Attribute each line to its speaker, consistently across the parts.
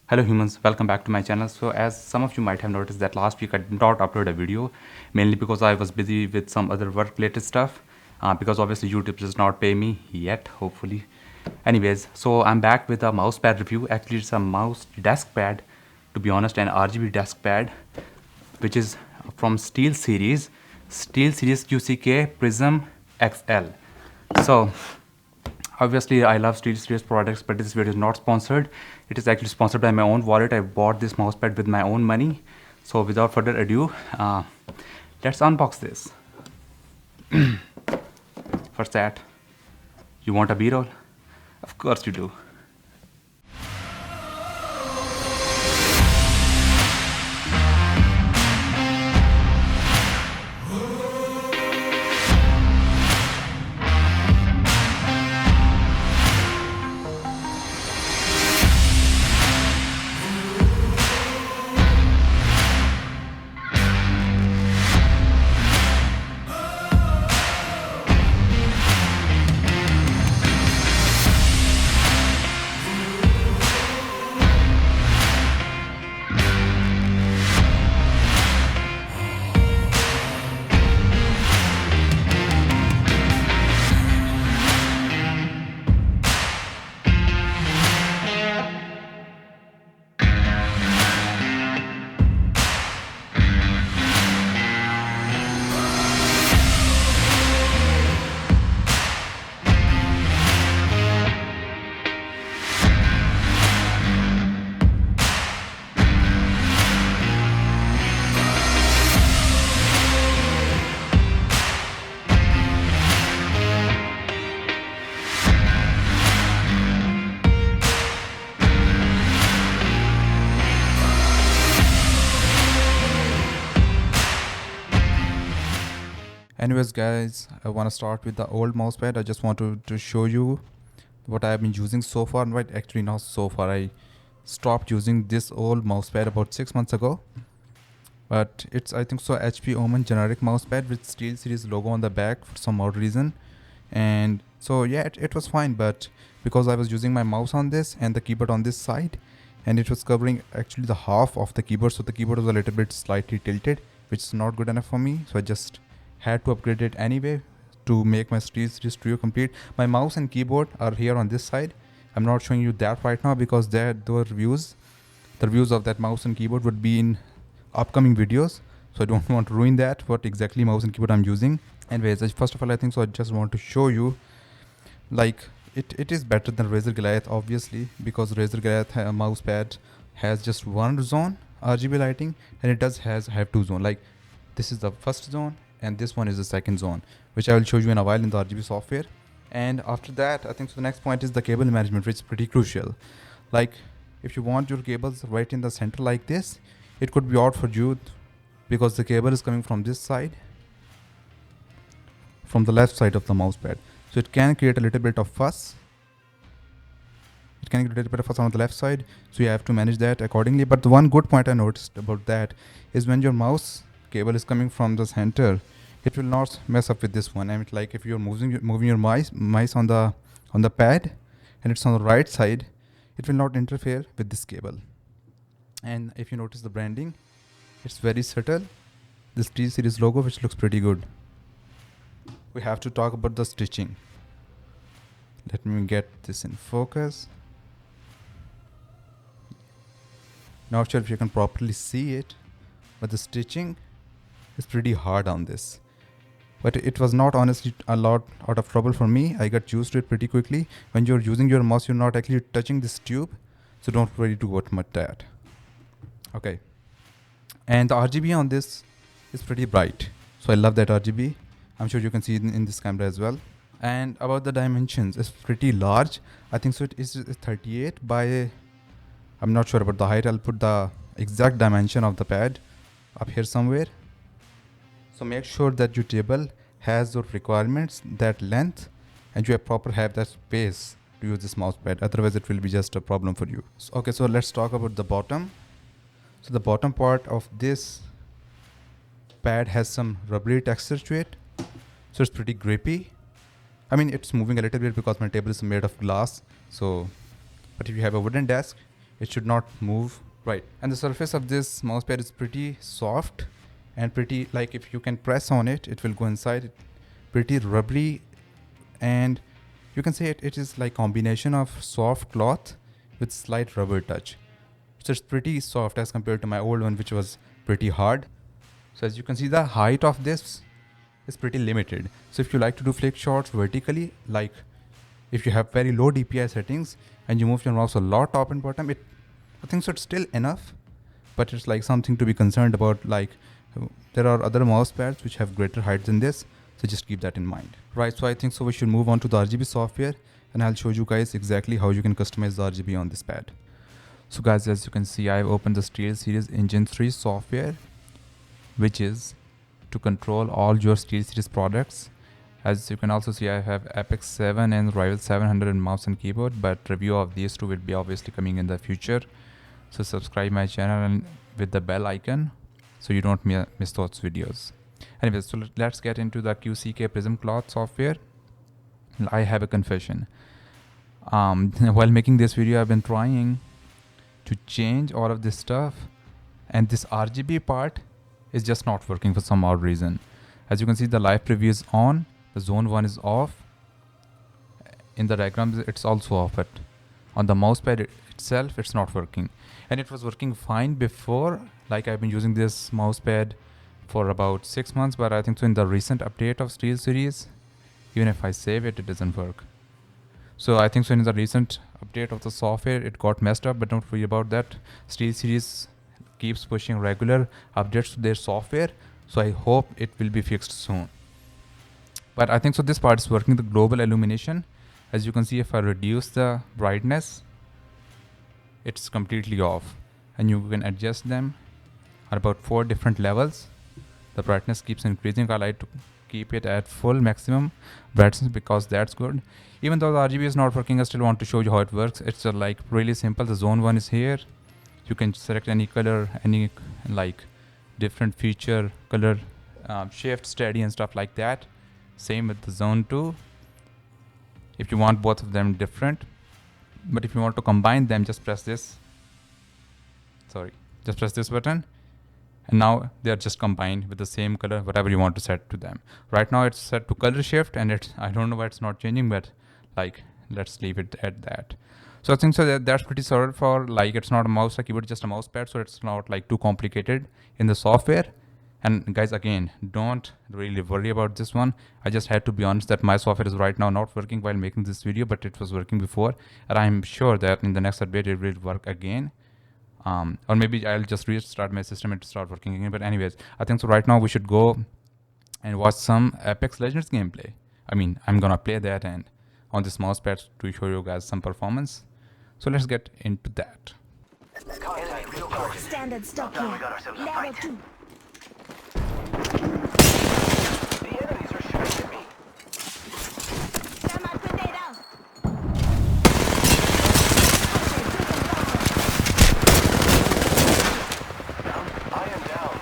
Speaker 1: Hello humans, welcome back to my channel. So as some of you might have noticed that last week I did not upload a video, mainly because I was busy with some other work related stuff, because obviously YouTube does not pay me yet, hopefully. Anyways, so I'm back with a mouse pad review. Actually it's a mouse desk pad, to be honest, an RGB desk pad, which is from SteelSeries QCK PRISM XL. So obviously I love SteelSeries products, but this video is not sponsored. It is actually sponsored by my own wallet. I bought this mousepad with my own money. So without further ado, let's unbox this. First that, you want a B-roll? Of course you do.
Speaker 2: Anyways guys, I want to start with the old mousepad. I just want to show you what I have been using so far. Right, actually not so far. I stopped using this old mousepad about 6 months ago. But it's, I think so, HP Omen generic mousepad with SteelSeries logo on the back for some odd reason. And so yeah, it was fine, but because I was using my mouse on this and the keyboard on this side, and it was covering actually the half of the keyboard, so the keyboard was a little bit slightly tilted, which is not good enough for me. So I just had to upgrade it anyway to make my SteelSeries trio complete. My mouse and keyboard are here on this side. I'm not showing you that right now because the reviews of that mouse and keyboard would be in upcoming videos, so I don't want to ruin that, what exactly mouse and keyboard I'm using. Anyways, first of all, I think so I just want to show you, like, it is better than Razer Goliath, obviously, because Razer Goliath mouse pad has just one zone RGB lighting, and it does have two zone. Like, this is the first zone and this one is the second zone, which I will show you in a while in the RGB software. And after that, I think so the next point is the cable management, which is pretty crucial. Like, if you want your cables right in the center like this, it could be odd for you because the cable is coming from this side, from the left side of the mouse pad. So it can create a little bit of fuss. It can create a little bit of fuss on the left side. So you have to manage that accordingly. But the one good point I noticed about that is when your mouse cable is coming from the center, it will not mess up with this one. I mean, like, if you're moving your mice on the pad and it's on the right side, it will not interfere with this cable. And if you notice the branding, it's very subtle. This SteelSeries logo, which looks pretty good. We have to talk about the stitching. Let me get this in focus. Not sure if you can properly see it, but the stitching is pretty hard on this. But it was not honestly a lot out of trouble for me. I got used to it pretty quickly. When you're using your mouse, you're not actually touching this tube, so don't worry too much that. Okay. And the RGB on this is pretty bright, so I love that RGB. I'm sure you can see it in this camera as well. And about the dimensions, it's pretty large. I think so it is 38 by, I'm not sure about the height. I'll put the exact dimension of the pad up here somewhere. So make sure that your table has those requirements, that length, and you have that space to use this mouse pad. Otherwise it will be just a problem for you. Okay, so let's talk about the bottom. So the bottom part of this pad has some rubbery texture to it, so it's pretty grippy. I mean, it's moving a little bit because my table is made of glass. So, but if you have a wooden desk, it should not move, right? And the surface of this mousepad is pretty soft and pretty, like if you can press on it, it will go inside. It pretty rubbery, and you can say it is like combination of soft cloth with slight rubber touch. So it's pretty soft as compared to my old one, which was pretty hard. So as you can see, the height of this is pretty limited. So if you like to do flick shots vertically, like if you have very low DPI settings and you move your mouse a lot top and bottom, I think so it's still enough, but it's like something to be concerned about. Like there are other mouse pads which have greater height than this, so just keep that in mind. Right, so I think so we should move on to the RGB software, and I'll show you guys exactly how you can customize the RGB on this pad. So guys, as you can see, I've opened the SteelSeries Engine 3 software, which is to control all your SteelSeries products. As you can also see, I have Apex 7 and Rival 700 mouse and keyboard, but review of these two will be obviously coming in the future. So subscribe my channel and with the bell icon so you don't miss those videos. Anyways, so let's get into the QCK PRISM cloth software. I have a confession. While making this video, I've been trying to change all of this stuff, and this RGB part is just not working for some odd reason. As you can see, the live preview is on, the zone 1 is off. In the diagrams, it's also off, but on the mousepad itself, it's not working. And it was working fine before, like I've been using this mousepad for about 6 months, but I think so in the recent update of SteelSeries, even if I save it, it doesn't work. So I think so in the recent update of the software, it got messed up, but don't worry about that. SteelSeries keeps pushing regular updates to their software, so I hope it will be fixed soon. But I think so this part is working, the global illumination. As you can see, if I reduce the brightness, it's completely off, and you can adjust them at about 4 different levels. The brightness keeps increasing. I like to keep it at full maximum brightness because that's good. Even though the RGB is not working, I still want to show you how it works. It's like really simple. The zone 1 is here. You can select any color, any like different feature, color, shift, steady and stuff like that. Same with the zone 2. If you want both of them different, but if you want to combine them, just press this. Just press this button, and now they are just combined with the same color, whatever you want to set to them. Right now it's set to color shift, and I don't know why it's not changing, but like let's leave it at that. So I think so that's pretty solid for, like, it's not a mouse or keyboard, just a mouse pad, so it's not like too complicated in the software. And guys, again, don't really worry about this one. I just had to be honest that my software is right now not working while making this video, but it was working before, and I'm sure that in the next update it will work again. Or maybe I'll just restart my system and start working again. But anyways, I think so right now we should go and watch some Apex Legends gameplay. I mean, I'm gonna play that and on this mousepad to show you guys some performance. So let's get into that.
Speaker 3: Standard stock here. Level 2.
Speaker 4: The enemies are shooting at me.
Speaker 3: Thermite grenade out.
Speaker 4: I am down.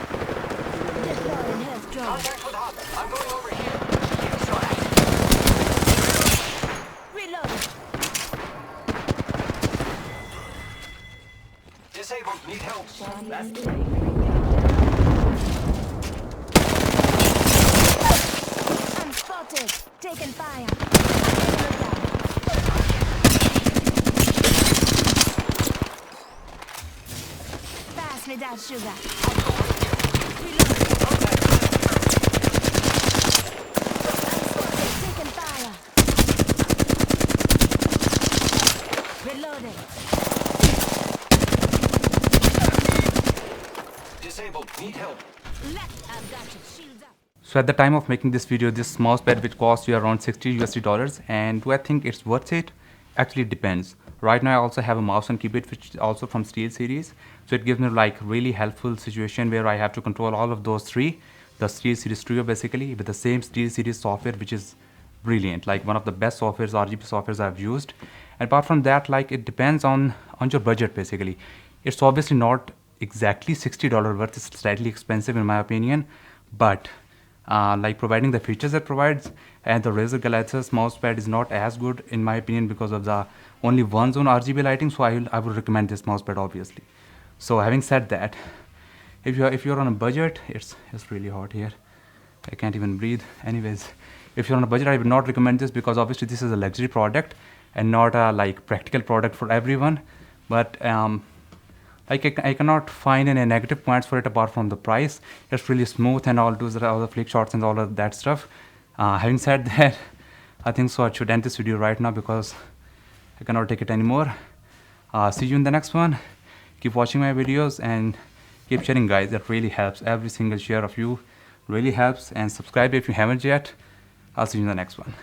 Speaker 3: Deploying health drone.
Speaker 4: Contact with Hop. I'm going over here.
Speaker 3: Reload.
Speaker 4: Disabled. Need help.
Speaker 3: I'm spotted. Taking fire. Pass me that sugar. Reload. I'm spotted. Taking fire. Reloading.
Speaker 4: Disabled. Need help.
Speaker 3: Left. I've got you. Shields up.
Speaker 1: So at the time of making this video, this mousepad which cost you around $60 and do I think it's worth it? Actually, it depends. Right now I also have a mouse and keyboard which is also from SteelSeries, so it gives me like really helpful situation where I have to control all of those three, the SteelSeries trio basically, with the same SteelSeries software, which is brilliant, like one of the best softwares, RGB softwares I've used. And apart from that, like it depends on your budget basically. It's obviously not exactly $60 worth, it's slightly expensive in my opinion, but like providing the features it provides. And the Razer Galaxus mousepad is not as good in my opinion because of the only one zone RGB lighting. So I would recommend this mousepad obviously. So having said that, if you're on a budget, it's really hot here. I can't even breathe. Anyways, if you're on a budget, I would not recommend this because obviously this is a luxury product and not a like practical product for everyone. But like I cannot find any negative points for it apart from the price. It's really smooth and all the flick shots and all of that stuff. Having said that, I think so I should end this video right now because I cannot take it anymore. See you in the next one. Keep watching my videos and keep sharing, guys. That really helps. Every single share of you really helps. And subscribe if you haven't yet. I'll see you in the next one.